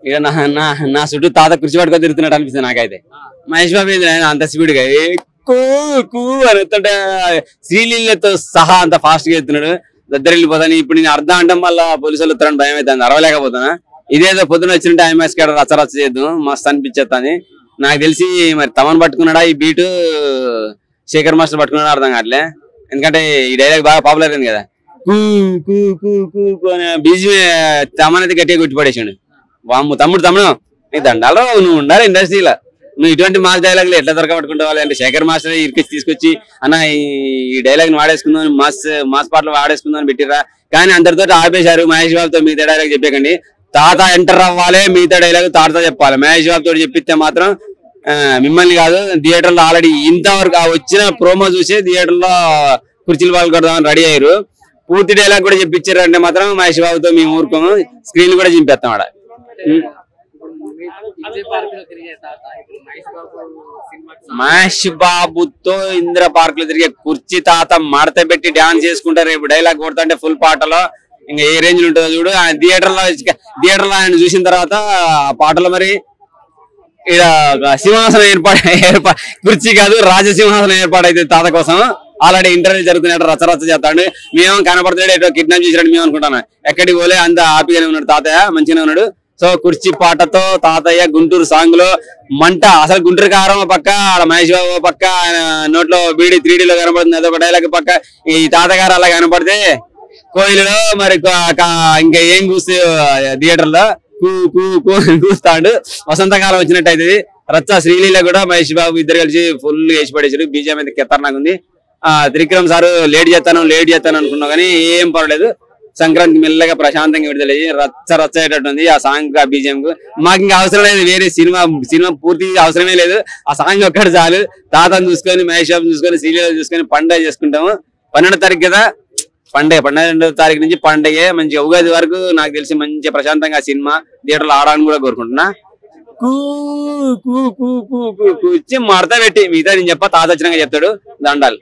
ఇక నా చుట్టూ తాత కుర్చీ పట్టుకొని తిరుగుతున్నట్టు అనిపిస్తుంది నాకైతే. మహేష్ బాబు అంత స్పీడ్ గా ఎక్కువ అనుకుంటే శ్రీలీలతో సహా అంత ఫాస్ట్ గా ఎత్తున్నాడు. దగ్గర వెళ్ళిపోతాను. ఇప్పుడు నేను అర్థం అంటాం వల్ల పోలీసు వాళ్ళు ఎత్తారని భయం అవుతుంది, అరవలేకపోతున్నా. ఇదేదో పొద్దున వచ్చినట్టు ఐఎంఎస్ కాడ రచ్చరచ్చ చేద్దాం మస్తు అనిపించేస్తాను. నాకు తెలిసి మరి తమన్ పట్టుకున్నాడా ఈ బీటు, శేఖర్ మాస్టర్ పట్టుకున్నాడా అర్థం కావట్లే. ఎందుకంటే ఈ డైలాగ్ బాగా పాపులర్ అయింది కదా, కూ కూ కూ కూ అనే బీజీ తమన్ అయితే గట్టిగా కొట్టి పడేసాడు. వామ్ము తమ్ముడు నీకు దండాలో నువ్వు ఉండాలి ఇండస్ట్రీలో. నువ్వు ఇటువంటి మాస్ డైలాగులు ఎట్లా దొరకబట్టుకుంటావు అంటే శేఖర్ మాస్టర్ ఇరికిచ్చి తీసుకొచ్చి అన్న ఈ డైలాగ్ ని వాడేసుకుందాం, మాస్ పాటలు వాడేసుకుందాం అని పెట్టిరా. కానీ అందరితో ఆపేశారు. మహేష్ బాబుతో మిగతా డైలాగ్ చెప్పకండి, తాత ఎంటర్ అవ్వాలి, మిగతా డైలాగ్ తాతతో చెప్పాలి. మహేష్ బాబు తోటి చెప్పిస్తే మాత్రం మిమ్మల్ని కాదు థియేటర్ లో ఆల్రెడీ ఇంతవరకు వచ్చిన ప్రోమో చూసి థియేటర్ లో కుర్చీలు పాలు కొడదామని రెడీ అయ్యారు. పూర్తి డైలాగ్ కూడా చెప్పించారు అంటే మాత్రం మహేష్ బాబుతో మేము ఊరుకోము, స్క్రీన్ కూడా చింపేస్తాం ఆడ. మహేష్ బాబుతో ఇంద్ర పార్క్ లో తిరిగే కుర్చీ తాత మడత పెట్టి డాన్స్ చేసుకుంటారు. రేపు డైలాగ్ కొడతా ఫుల్ పాటలో ఇంకా ఏ రేంజ్ ఉంటుందో చూడు. ఆయన థియేటర్ లో ఆయన చూసిన తర్వాత ఆ పాటలో మరి ఇక్కడ సింహాసనం కుర్చీ కాదు రాజసింహాసనం ఏర్పాటైతే తాత కోసం. ఆల్రెడీ ఇంటర్వ్యూ జరుగుతున్నట్టు రచ్చరచ్చ చేస్తాడు. మేము కనపడతాడు ఎటో కిడ్నాప్ చేసినట్టు మేము అనుకుంటాను. ఎక్కడికి పోలే అంత హ్యాపీగానే ఉన్నాడు తాతయ్య, మంచిగానే ఉన్నాడు. సో కుర్చీ పాటతో తాతయ్య గుంటూరు సాంగ్ లో మంట. అసలు గుంటూరు కారం పక్క, మహేష్ బాబు పక్క, ఆయన నోట్లో బీడి 3D లో కనపడుతుంది అదొక డైలాగ్ పక్క. ఈ తాతగారు అలా కనపడితే కోయిలలో మరి ఇంకా ఏం కూస్తే థియేటర్ లో కూస్తాడు. వసంతకాలం వచ్చినట్టు అయితే రచ్చ. శ్రీలీల కూడా మహేష్ బాబు ఇద్దరు కలిసి ఫుల్ వేసి పడేసారు. బీజేపీ అయితే ఖతర్నాక్ ఉంది. త్రివిక్రమ్ సారు లేట్ చేస్తాను అనుకున్నా కానీ ఏం పర్వాలేదు. సంక్రాంతి మెల్లగా ప్రశాంతంగా విడుదల రచ్చ అయ్యేటట్టుంది ఆ సాంగ్, ఆ బీజిఎం కు. మాకు ఇంకా అవసరం లేదు వేరే సినిమా పూర్తి అవసరమే లేదు. ఆ సాంగ్ ఒక్కటి చాలు. తాతను చూసుకొని మహేష్ బాబు చూసుకొని శ్రీలీల చూసుకొని పండుగ చేసుకుంటాము. 12వ తారీఖు కదా పండుగ. 12వ తారీఖు నుంచి పండుగ మంచిగా ఉగాది వరకు నాకు తెలిసి మంచిగా ప్రశాంతంగా సినిమా థియేటర్లో ఆడాలని కూడా కోరుకుంటున్నా. కూర్చి మడత పెట్టి మిగతా నేను తాత వచ్చినాక చెప్తాడు దండాలు.